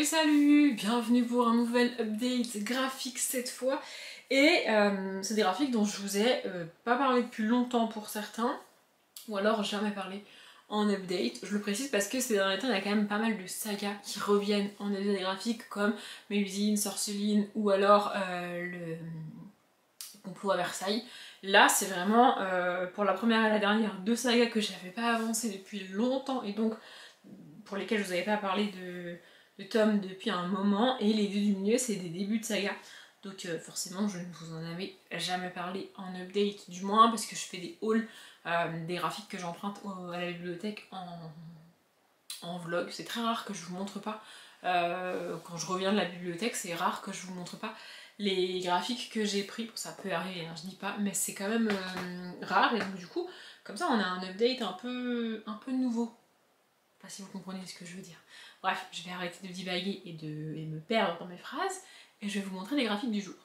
Salut, bienvenue pour un nouvel update graphique cette fois. Et c'est des graphiques dont je vous ai pas parlé depuis longtemps pour certains, ou alors jamais parlé en update. Je le précise parce que ces derniers temps il y a quand même pas mal de sagas qui reviennent en update graphique comme Mélusine, Sorceline ou alors le complot à Versailles. Là c'est vraiment pour la première et la dernière deux sagas que j'avais pas avancé depuis longtemps et donc pour lesquelles je vous avais pas parlé de tomes depuis un moment, et les deux du milieu c'est des débuts de saga. Donc forcément je ne vous en avais jamais parlé en update, du moins parce que je fais des hauls des graphiques que j'emprunte à la bibliothèque en vlog. C'est très rare que je vous montre pas, quand je reviens de la bibliothèque c'est rare que je vous montre pas les graphiques que j'ai pris. Ça peut arriver, hein, je dis pas, mais c'est quand même rare, et donc du coup comme ça on a un update un peu nouveau. Pas si vous comprenez ce que je veux dire. Bref, je vais arrêter de divaguer et me perdre dans mes phrases, et je vais vous montrer les graphiques du jour.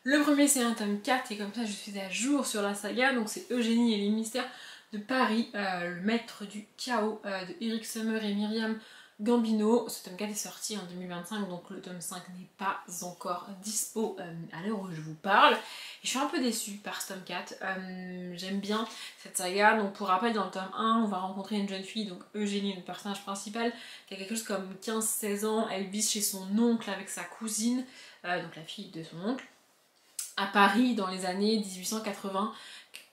Le premier c'est un tome 4, et comme ça je suis à jour sur la saga, donc c'est Eugénie et les mystères de Paris, le maître du chaos de Eric Sommer et Myriam Gambino. Ce tome 4 est sorti en 2025, donc le tome 5 n'est pas encore dispo à l'heure où je vous parle. Et je suis un peu déçue par ce tome 4, j'aime bien cette saga. Donc pour rappel, dans le tome 1, on va rencontrer une jeune fille, donc Eugénie, le personnage principal, qui a quelque chose comme 15-16 ans, elle vit chez son oncle avec sa cousine, donc la fille de son oncle, à Paris dans les années 1880,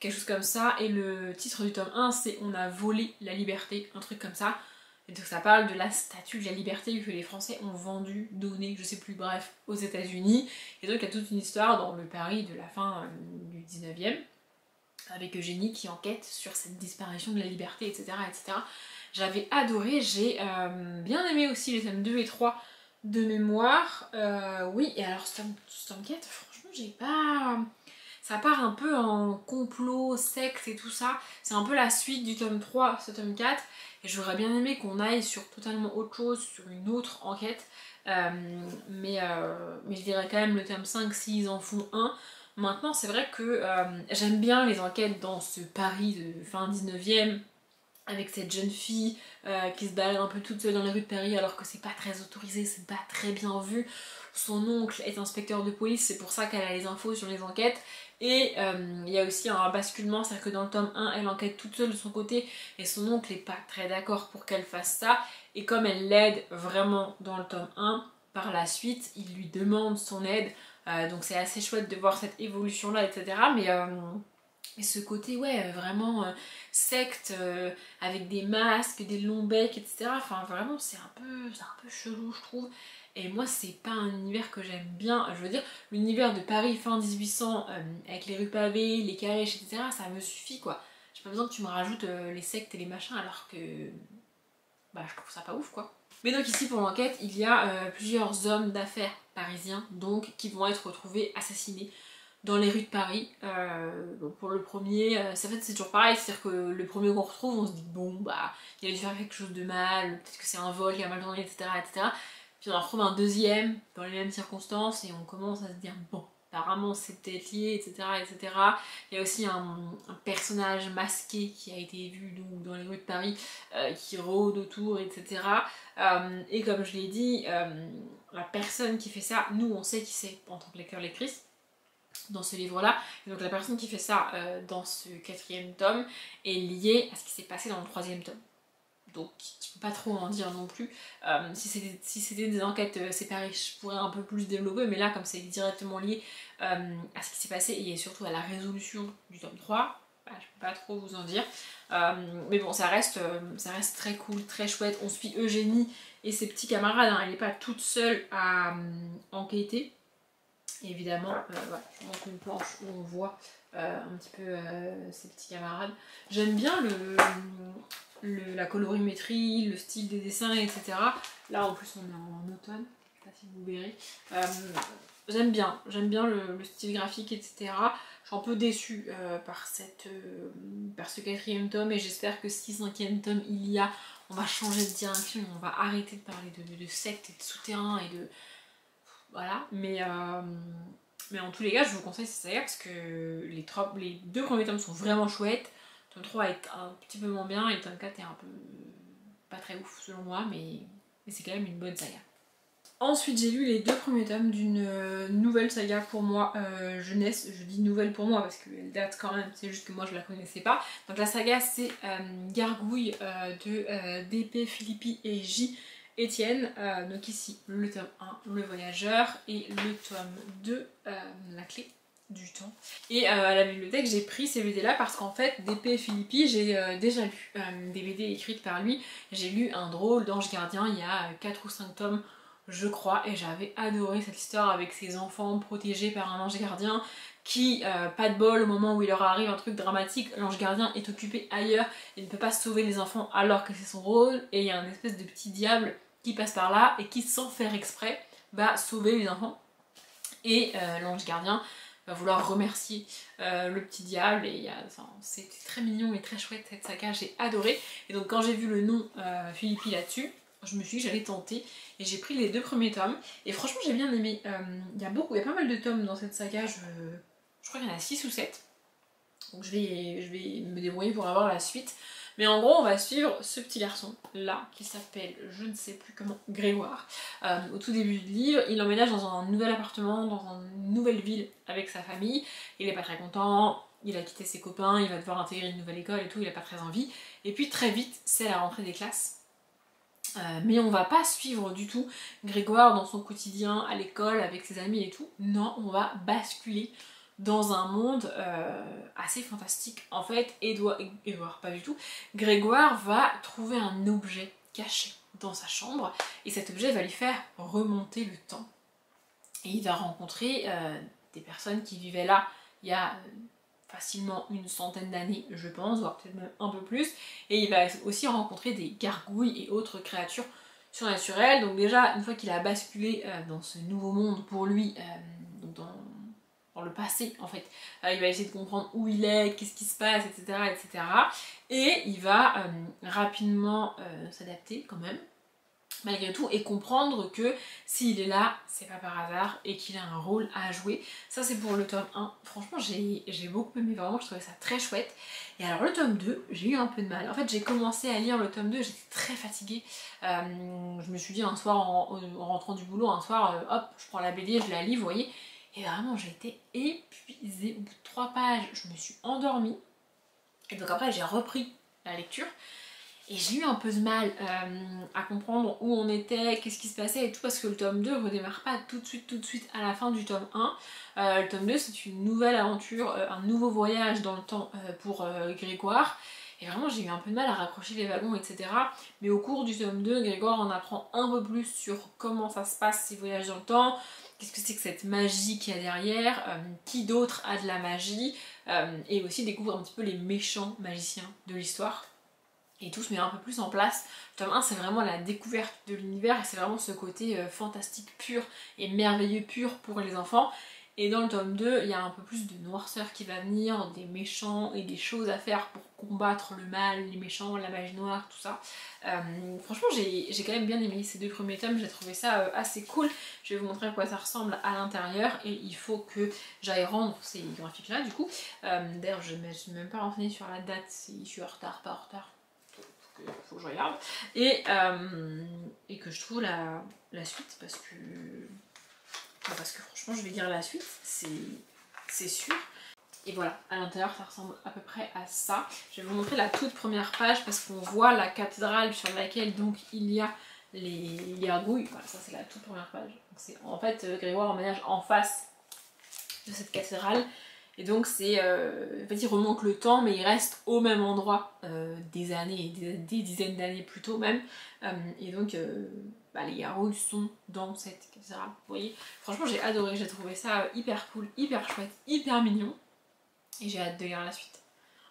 quelque chose comme ça, et le titre du tome 1 c'est On a volé la liberté, un truc comme ça. Et donc ça parle de la statue de la liberté que les Français ont vendue, donnée, je sais plus, bref, aux États-Unis. Et donc il y a toute une histoire dans le Paris de la fin du 19e, avec Eugénie qui enquête sur cette disparition de la liberté, etc. etc. J'avais adoré, j'ai bien aimé aussi les tomes 2 et 3 de mémoire. Oui, et alors ce tome 4, franchement, j'ai pas... Ça part un peu en complot, secte et tout ça. C'est un peu la suite du tome 3, ce tome 4. Et j'aurais bien aimé qu'on aille sur totalement autre chose, sur une autre enquête. Mais je dirais quand même le tome 5 s'ils en font un. Maintenant, c'est vrai que j'aime bien les enquêtes dans ce Paris de fin 19e, avec cette jeune fille qui se balade un peu toute seule dans les rues de Paris alors que c'est pas très autorisé, c'est pas très bien vu. Son oncle est inspecteur de police, c'est pour ça qu'elle a les infos sur les enquêtes. Et il y a aussi un basculement, c'est-à-dire que dans le tome 1, elle enquête toute seule de son côté et son oncle est pas très d'accord pour qu'elle fasse ça. Et comme elle l'aide vraiment dans le tome 1, par la suite, il lui demande son aide. Donc c'est assez chouette de voir cette évolution-là, etc. Mais ce côté, ouais, vraiment secte, avec des masques, des longs becs, etc. Enfin, vraiment, c'est un peu chelou, je trouve. Et moi, c'est pas un univers que j'aime bien. Je veux dire, l'univers de Paris fin 1800, avec les rues pavées, les calèches, etc., ça me suffit, quoi. J'ai pas besoin que tu me rajoutes les sectes et les machins, alors que... bah, je trouve ça pas ouf, quoi. Mais donc ici, pour l'enquête, il y a plusieurs hommes d'affaires parisiens, donc, qui vont être retrouvés assassinés dans les rues de Paris. Donc pour le premier, en fait c'est toujours pareil, c'est-à-dire que le premier qu'on retrouve, on se dit bon bah il a dû faire quelque chose de mal, peut-être que c'est un vol qui a mal tourné, etc., etc. Puis on en retrouve un deuxième dans les mêmes circonstances et on commence à se dire bon, apparemment c'est peut-être lié, etc., etc. Il y a aussi un personnage masqué qui a été vu donc, dans les rues de Paris, qui rôde autour, etc. Et comme je l'ai dit, la personne qui fait ça, nous on sait qui c'est en tant que lecteur-lectrice dans ce livre-là. Donc la personne qui fait ça dans ce 4e tome est liée à ce qui s'est passé dans le 3e tome. Donc je peux pas trop en dire non plus. Si c'était des enquêtes séparées, je pourrais un peu plus développer, mais là comme c'est directement lié à ce qui s'est passé et surtout à la résolution du tome 3, bah, je peux pas trop vous en dire. Mais bon, ça reste très cool, très chouette. On suit Eugénie et ses petits camarades, hein. Elle n'est pas toute seule à enquêter. Et évidemment, voilà, je vous montre une planche où on voit un petit peu ses petits camarades. J'aime bien la colorimétrie, le style des dessins, etc. Là en plus on est en automne, je sais pas si vous verrez. J'aime bien le style graphique, etc. Je suis un peu déçue par ce 4e tome, et j'espère que si 5e tome il y a, on va changer de direction, on va arrêter de parler de sectes et de souterrains et de... Voilà, mais en tous les cas, je vous conseille cette saga parce que les deux premiers tomes sont vraiment chouettes. Le tome 3 est un petit peu moins bien et le tome 4 est un peu pas très ouf selon moi, mais c'est quand même une bonne saga. Ensuite j'ai lu les 2 premiers tomes d'une nouvelle saga pour moi jeunesse. Je dis nouvelle pour moi parce qu'elle date quand même, c'est juste que moi je la connaissais pas. Donc la saga c'est Gargouille de DP Philippi et J. Étienne. Donc ici le tome 1, Le Voyageur, et le tome 2, La Clé du Temps. Et à la bibliothèque j'ai pris ces BD là parce qu'en fait DP Philippi j'ai déjà lu des BD écrites par lui. J'ai lu Un drôle d'ange gardien il y a 4 ou 5 tomes je crois, et j'avais adoré cette histoire avec ses enfants protégés par un ange gardien qui, pas de bol, au moment où il leur arrive un truc dramatique, l'ange gardien est occupé ailleurs et ne peut pas sauver les enfants alors que c'est son rôle, et il y a un espèce de petit diable qui passe par là et qui, sans faire exprès, va sauver les enfants. Et l'ange gardien va vouloir remercier le petit diable, et c'était très mignon et très chouette cette saga, j'ai adoré. Et donc quand j'ai vu le nom Philippi là-dessus, je me suis dit que j'allais tenter, et j'ai pris les 2 premiers tomes, et franchement j'ai bien aimé. Il y a pas mal de tomes dans cette saga, je crois qu'il y en a 6 ou 7, donc je vais me débrouiller pour avoir la suite. Mais en gros on va suivre ce petit garçon là, qui s'appelle, je ne sais plus comment, Grégoire. Au tout début du livre, il emménage dans un nouvel appartement, dans une nouvelle ville avec sa famille, il est pas très content, il a quitté ses copains, il va devoir intégrer une nouvelle école et tout, il a pas très envie, et puis très vite c'est la rentrée des classes. Mais on va pas suivre du tout Grégoire dans son quotidien à l'école avec ses amis et tout. Non, on va basculer dans un monde assez fantastique. En fait, Edouard, pas du tout. Grégoire va trouver un objet caché dans sa chambre, et cet objet va lui faire remonter le temps. Et il va rencontrer des personnes qui vivaient là il y a facilement une centaine d'années, je pense, voire peut-être même un peu plus, et il va aussi rencontrer des gargouilles et autres créatures surnaturelles. Donc déjà, une fois qu'il a basculé dans ce nouveau monde pour lui, donc dans le passé en fait, il va essayer de comprendre où il est, qu'est-ce qui se passe, etc. etc. Et il va rapidement s'adapter quand même, malgré tout, et comprendre que s'il est là, c'est pas par hasard et qu'il a un rôle à jouer. Ça c'est pour le tome 1, franchement j'ai beaucoup aimé, vraiment je trouvais ça très chouette. Et alors le tome 2, j'ai eu un peu de mal. En fait j'ai commencé à lire le tome 2, j'étais très fatiguée. Je me suis dit un soir en rentrant du boulot, un soir, hop, je prends la BD, je la lis, vous voyez. Et vraiment j'ai été épuisée, au bout de 3 pages, je me suis endormie. Et donc après j'ai repris la lecture. Et j'ai eu un peu de mal à comprendre où on était, qu'est-ce qui se passait et tout, parce que le tome 2 redémarre pas tout de suite à la fin du tome 1. Le tome 2 c'est une nouvelle aventure, un nouveau voyage dans le temps pour Grégoire. Et vraiment j'ai eu un peu de mal à raccrocher les wagons, etc. Mais au cours du tome 2, Grégoire en apprend un peu plus sur comment ça se passe ces voyages dans le temps, qu'est-ce que c'est que cette magie qu'il y a derrière, qui d'autre a de la magie, et aussi découvre un petit peu les méchants magiciens de l'histoire. Et tout se met un peu plus en place. Le tome 1 c'est vraiment la découverte de l'univers, et c'est vraiment ce côté fantastique pur et merveilleux pur pour les enfants. Et dans le tome 2, il y a un peu plus de noirceur qui va venir, des méchants et des choses à faire pour combattre le mal, les méchants, la magie noire, tout ça. Franchement j'ai quand même bien aimé ces 2 premiers tomes, j'ai trouvé ça assez cool. Je vais vous montrer à quoi ça ressemble à l'intérieur, et il faut que j'aille rendre ces graphiques là du coup. D'ailleurs je ne me suis même pas renseignée sur la date, si je suis en retard, pas en retard. Faut que je regarde, et que je trouve la suite, parce que franchement je vais lire la suite, c'est sûr. Et voilà, à l'intérieur ça ressemble à peu près à ça. Je vais vous montrer la toute première page parce qu'on voit la cathédrale sur laquelle donc il y a les gargouilles. Voilà, ça c'est la toute première page. En fait Grégoire emménage en face de cette cathédrale. Et donc c'est, en fait il remonte le temps, mais il reste au même endroit des années, des dizaines d'années plus tôt même. Et donc les gargouilles sont dans cette cathédrale, vous voyez. Franchement j'ai adoré, j'ai trouvé ça hyper cool, hyper chouette, hyper mignon. Et j'ai hâte de lire la suite.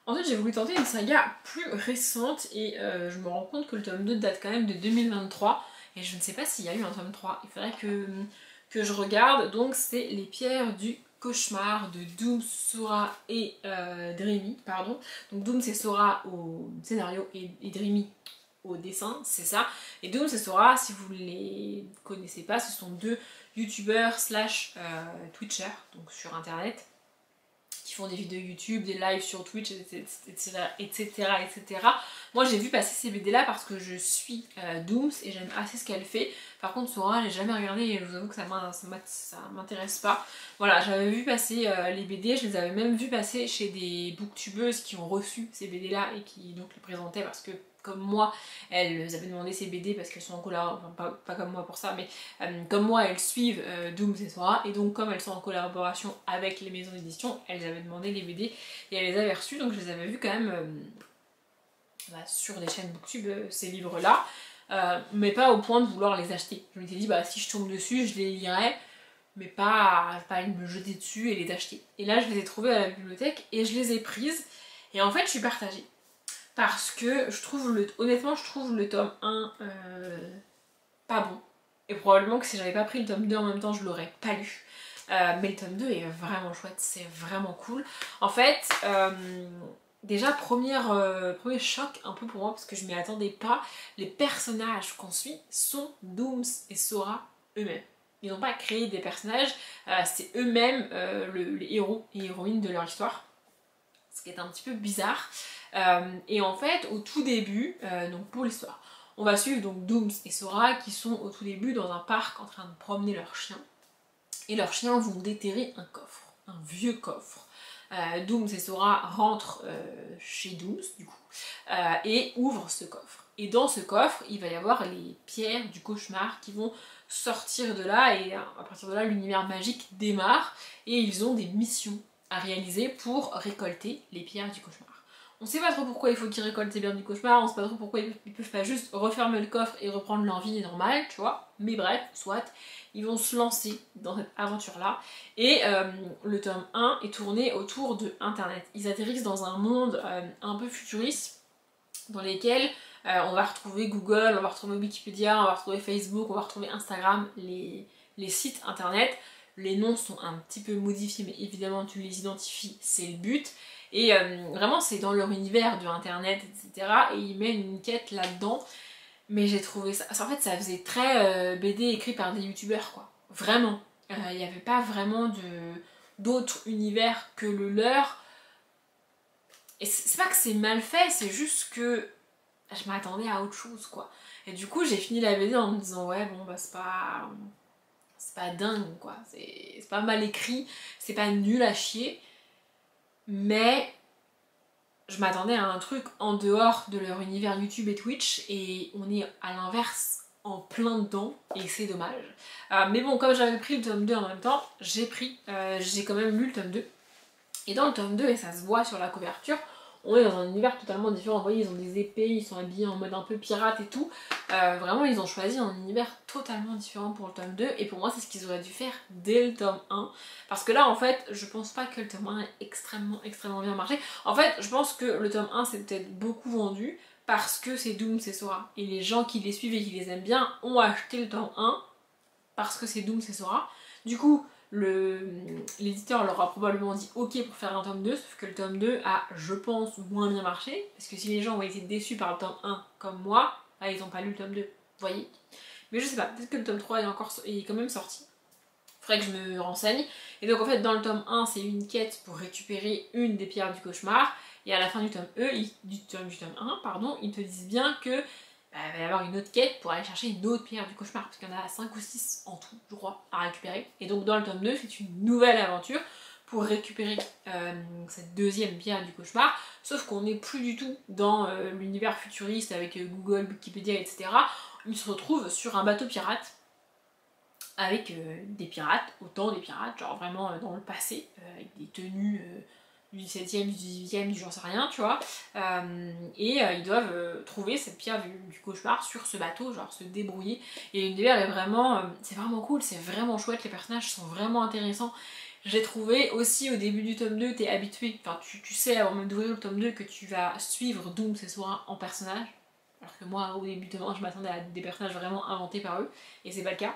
Ensuite j'ai voulu tenter une saga plus récente, et je me rends compte que le tome 2 date quand même de 2023. Et je ne sais pas s'il y a eu un tome 3, il faudrait que je regarde. Donc c'est Les Pierres du Cauchemar de Doom, Sora et Dreamy, pardon. Donc Doom c'est Sora au scénario et Dreamy au dessin, c'est ça. Et Doom c'est Sora, si vous les connaissez pas, ce sont 2 youtubeurs slash twitchers, donc sur internet, qui qui font des vidéos YouTube, des lives sur Twitch, etc. Moi j'ai vu passer ces BD là parce que je suis Dooms et j'aime assez ce qu'elle fait. Par contre Sora j'ai jamais regardé et je vous avoue que ça m'intéresse pas. Voilà, j'avais vu passer les BD, je les avais même vu passer chez des booktubeuses qui ont reçu ces BD là et qui donc les présentaient parce que comme moi, elles avaient demandé ces BD parce qu'elles sont en collaboration, enfin pas comme moi pour ça, mais comme moi elles suivent Dooms et Sora, et donc comme elles sont en collaboration avec les maisons d'édition, elles avaient demandé les BD et elles les avaient reçues, donc je les avais vues quand même sur des chaînes booktube ces livres là, mais pas au point de vouloir les acheter. Je m'étais dit bah si je tombe dessus je les lirai, mais pas me jeter dessus et les acheter. Et là je les ai trouvées à la bibliothèque et je les ai prises, et en fait je suis partagée. Parce que honnêtement je trouve le tome 1 pas bon. Et probablement que si j'avais pas pris le tome 2 en même temps je l'aurais pas lu. Mais le tome 2 est vraiment chouette, c'est vraiment cool. En fait, déjà premier choc un peu pour moi parce que je m'y attendais pas. Les personnages qu'on suit sont Dooms et Sora eux-mêmes. Ils n'ont pas créé des personnages, c'est eux-mêmes les héros et héroïnes de leur histoire. Ce qui est un petit peu bizarre. Et en fait, au tout début, donc pour l'histoire, on va suivre donc Dooms et Sora qui sont au tout début dans un parc en train de promener leurs chiens. Et leurs chiens vont déterrer un coffre, un vieux coffre. Dooms et Sora rentrent chez Dooms du coup et ouvrent ce coffre. Et dans ce coffre, il va y avoir les pierres du cauchemar qui vont sortir de là, et à partir de là, l'univers magique démarre et ils ont des missions à réaliser pour récolter les pierres du cauchemar. On sait pas trop pourquoi il faut qu'ils récoltent les pierres du cauchemar, on sait pas trop pourquoi ils peuvent pas juste refermer le coffre et reprendre leur vie normale, tu vois, mais bref, soit, ils vont se lancer dans cette aventure-là, et le tome 1 est tourné autour de Internet. Ils atterrissent dans un monde un peu futuriste, dans lesquels on va retrouver Google, on va retrouver Wikipédia, on va retrouver Facebook, on va retrouver Instagram, les sites Internet. Les noms sont un petit peu modifiés, mais évidemment tu les identifies, c'est le but. Et vraiment c'est dans leur univers de internet, etc. Et ils mènent une quête là-dedans. Mais j'ai trouvé ça... En fait ça faisait très BD écrit par des youtubeurs quoi. Vraiment. Il n'y avait pas vraiment d'autres univers que le leur. Et c'est pas que c'est mal fait, c'est juste que je m'attendais à autre chose quoi. Et du coup j'ai fini la BD en me disant ouais bon bah c'est pas dingue quoi. C'est pas mal écrit, c'est pas nul à chier. Mais je m'attendais à un truc en dehors de leur univers YouTube et Twitch et on est à l'inverse en plein dedans et c'est dommage. Mais bon, comme j'avais pris le tome 2 en même temps, j'ai quand même lu le tome 2. Et dans le tome 2, et ça se voit sur la couverture, on est dans un univers totalement différent. Vous voyez, ils ont des épées, ils sont habillés en mode un peu pirate et tout. Vraiment, ils ont choisi un univers totalement différent pour le tome 2. Et pour moi, c'est ce qu'ils auraient dû faire dès le tome 1. Parce que là, en fait, je pense pas que le tome 1 ait extrêmement bien marché. En fait, je pense que le tome 1 s'est peut-être beaucoup vendu parce que c'est Dooms et Sora. Et les gens qui les suivent et qui les aiment bien ont acheté le tome 1 parce que c'est Dooms et Sora. Du coup, l'éditeur leur a probablement dit ok pour faire un tome 2, sauf que le tome 2 a, je pense, moins bien marché, parce que si les gens ont été déçus par le tome 1 comme moi, là ils n'ont pas lu le tome 2, vous voyez. Mais je sais pas, peut-être que le tome 3 est quand même sorti. Faudrait que je me renseigne. Et donc en fait dans le tome 1 c'est une quête pour récupérer une des pierres du cauchemar, et à la fin du tome 1, ils te disent bien que il va y avoir une autre quête pour aller chercher une autre pierre du cauchemar, parce qu'il y en a 5 ou 6 en tout, je crois, à récupérer. Et donc dans le tome 2, c'est une nouvelle aventure pour récupérer cette deuxième pierre du cauchemar, sauf qu'on n'est plus du tout dans l'univers futuriste avec Google, Wikipédia, etc. On se retrouve sur un bateau pirate, avec des pirates, autant des pirates, genre vraiment dans le passé, avec des tenues... du 17e, du 18e, du j'en sais rien, tu vois. Ils doivent trouver cette pierre du cauchemar sur ce bateau, genre se débrouiller. Et l'univers est vraiment... c'est vraiment cool, c'est vraiment chouette, les personnages sont vraiment intéressants. J'ai trouvé aussi au début du tome 2, t'es habitué, enfin tu sais avant même d'ouvrir le tome 2 que tu vas suivre Dooms et Sora en personnage. Alors que moi, au début du tome 1, je m'attendais à des personnages vraiment inventés par eux, et c'est pas le cas.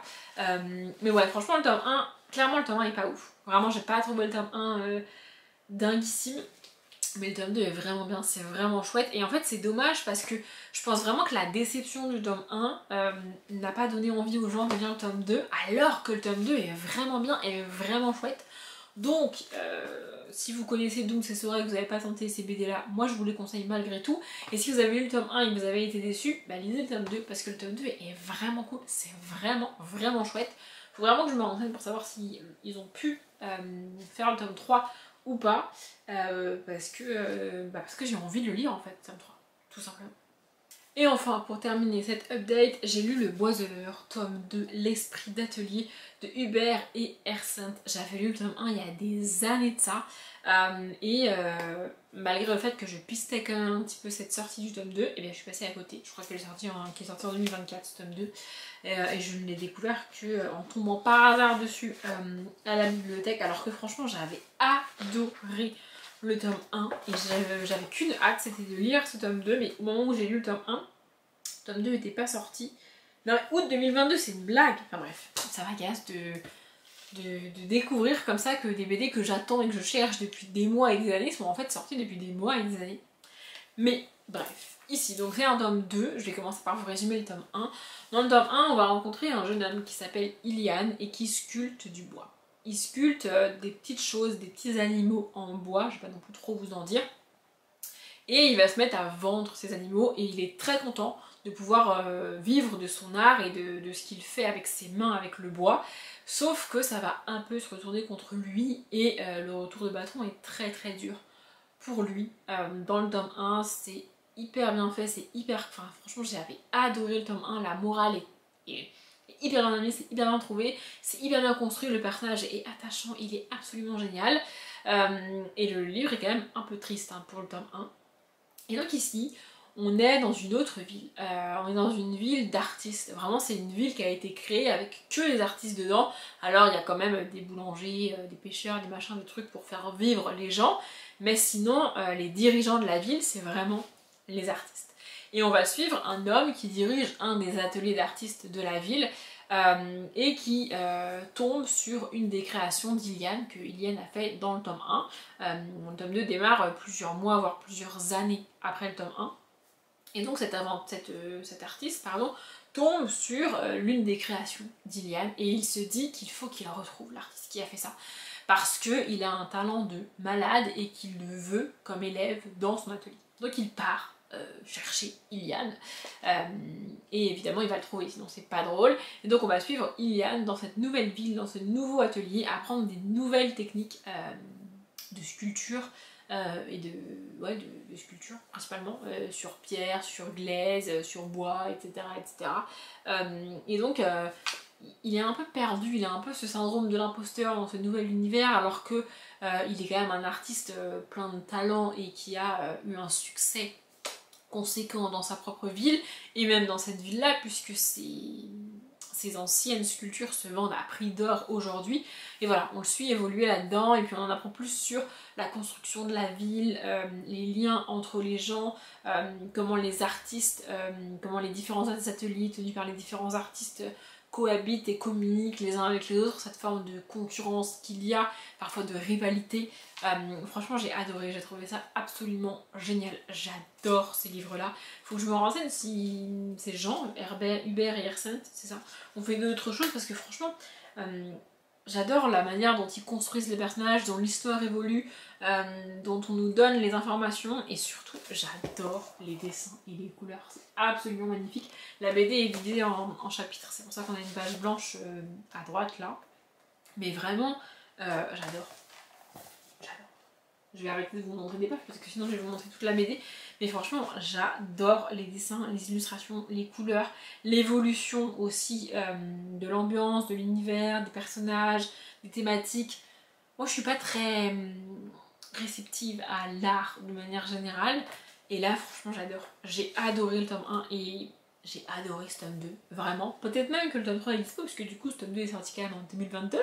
Mais ouais, franchement, le tome 1, clairement le tome 1 est pas ouf. Vraiment, j'ai pas trouvé le tome 1... dinguissime, mais le tome 2 est vraiment bien, c'est vraiment chouette. Et en fait c'est dommage parce que je pense vraiment que la déception du tome 1 n'a pas donné envie aux gens de lire le tome 2, alors que le tome 2 est vraiment bien et vraiment chouette. Donc, si vous connaissez Doom, c'est vrai que vous n'avez pas tenté ces BD là, moi je vous les conseille malgré tout. Et si vous avez lu le tome 1 et que vous avez été déçu, bah lisez le tome 2 parce que le tome 2 est vraiment cool, c'est vraiment chouette. Faut vraiment que je me renseigne pour savoir si ils ont pu faire le tome 3 ou pas, parce que j'ai envie de le lire en fait, tome 3, tout simplement. Et enfin, pour terminer cette update, j'ai lu Le Boiseleur, tome 2, L'Esprit d'Atelier de Hubert et Hersent. J'avais lu le tome 1 il y a des années de ça, malgré le fait que je pistais quand même un petit peu cette sortie du tome 2, et bien je suis passée à côté. Je crois qu'elle est sortie en 2024, ce tome 2, et je ne l'ai découvert qu'en tombant par hasard dessus à la bibliothèque, alors que franchement j'avais adoré le tome 1 et j'avais qu'une hâte, c'était de lire ce tome 2, mais au moment où j'ai lu le tome 1, le tome 2 n'était pas sorti. Non, août 2022, c'est une blague. Enfin bref, ça m'agace de découvrir comme ça que des BD que j'attends et que je cherche depuis des mois et des années sont en fait sortis depuis des mois et des années. Mais bref, ici, donc c'est un tome 2, je vais commencer par vous résumer le tome 1. Dans le tome 1, on va rencontrer un jeune homme qui s'appelle Ilian et qui sculpte du bois. Il sculpte des petites choses, des petits animaux en bois, je vais pas non plus trop vous en dire. Et il va se mettre à vendre ces animaux et il est très content de pouvoir vivre de son art et de ce qu'il fait avec ses mains, avec le bois. Sauf que ça va un peu se retourner contre lui et le retour de bâton est très dur pour lui. Dans le tome 1, c'est hyper bien fait, c'est hyper... Enfin franchement j'avais adoré le tome 1, la morale est hyper bien amenée, c'est hyper bien trouvé, c'est hyper bien construit, le personnage est attachant, il est absolument génial. Et le livre est quand même un peu triste pour le tome 1. Et donc ici, on est dans une autre ville, on est dans une ville d'artistes, vraiment c'est une ville qui a été créée avec que les artistes dedans, alors il y a quand même des boulangers, des pêcheurs, des machins, des trucs pour faire vivre les gens, mais sinon les dirigeants de la ville c'est vraiment les artistes. Et on va suivre un homme qui dirige un des ateliers d'artistes de la ville, et qui tombe sur une des créations d'Ilian que Ilian a fait dans le tome 1. Le tome 2 démarre plusieurs mois voire plusieurs années après le tome 1 et donc cet artiste tombe sur l'une des créations d'Ilian et il se dit qu'il faut qu'il retrouve l'artiste qui a fait ça parce qu'il a un talent de malade et qu'il le veut comme élève dans son atelier. Donc il part chercher Ilian et évidemment il va le trouver sinon c'est pas drôle et donc on va suivre Ilian dans cette nouvelle ville, dans ce nouveau atelier, apprendre des nouvelles techniques de sculpture et de sculpture principalement sur pierre, sur glaise, sur bois, etc. Et donc il est un peu perdu, il a un peu ce syndrome de l'imposteur dans ce nouvel univers alors que il est quand même un artiste plein de talent et qui a eu un succès conséquent dans sa propre ville et même dans cette ville là puisque ces anciennes sculptures se vendent à prix d'or aujourd'hui et voilà, on le suit évoluer là-dedans et puis on en apprend plus sur la construction de la ville, les liens entre les gens, comment les artistes, comment les différents ateliers tenus par les différents artistes cohabitent et communiquent les uns avec les autres, cette forme de concurrence qu'il y a, parfois de rivalité. Franchement j'ai adoré, j'ai trouvé ça absolument génial, j'adore ces livres-là. Faut que je me renseigne si ces gens, Hubert et Hersent, c'est ça, ont fait d'autres choses parce que franchement j'adore la manière dont ils construisent les personnages, dont l'histoire évolue, dont on nous donne les informations et surtout j'adore les dessins et les couleurs, c'est absolument magnifique. La BD est divisée en chapitres, c'est pour ça qu'on a une page blanche à droite là, mais vraiment j'adore. Je vais arrêter de vous montrer des pages parce que sinon je vais vous montrer toute la BD. Mais franchement, j'adore les dessins, les illustrations, les couleurs, l'évolution aussi de l'ambiance, de l'univers, des personnages, des thématiques. Moi je suis pas très réceptive à l'art de manière générale. Et là franchement j'adore. J'ai adoré le tome 1 et j'ai adoré ce tome 2, vraiment. Peut-être même que le tome 3 est dispo, parce que du coup ce tome 2 est sorti quand même en 2022.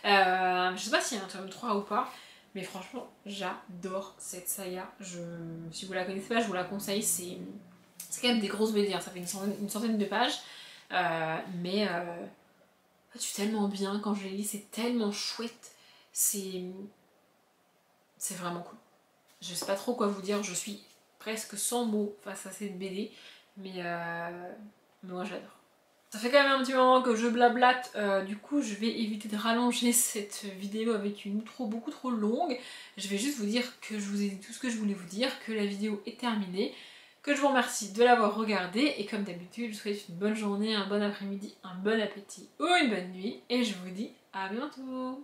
Je sais pas s'il y a un tome 3 ou pas. Mais franchement, j'adore cette saga. Si vous la connaissez pas, je vous la conseille. C'est quand même des grosses BD, hein. Ça fait une centaine de pages. Mais je suis tellement bien quand je les lis, c'est tellement chouette. C'est vraiment cool. Je sais pas trop quoi vous dire, je suis presque sans mots face à cette BD. Mais moi j'adore. Ça fait quand même un petit moment que je blablate, du coup je vais éviter de rallonger cette vidéo avec une outro beaucoup trop longue. Je vais juste vous dire que je vous ai dit tout ce que je voulais vous dire, que la vidéo est terminée, que je vous remercie de l'avoir regardée et comme d'habitude je vous souhaite une bonne journée, un bon après-midi, un bon appétit ou une bonne nuit et je vous dis à bientôt.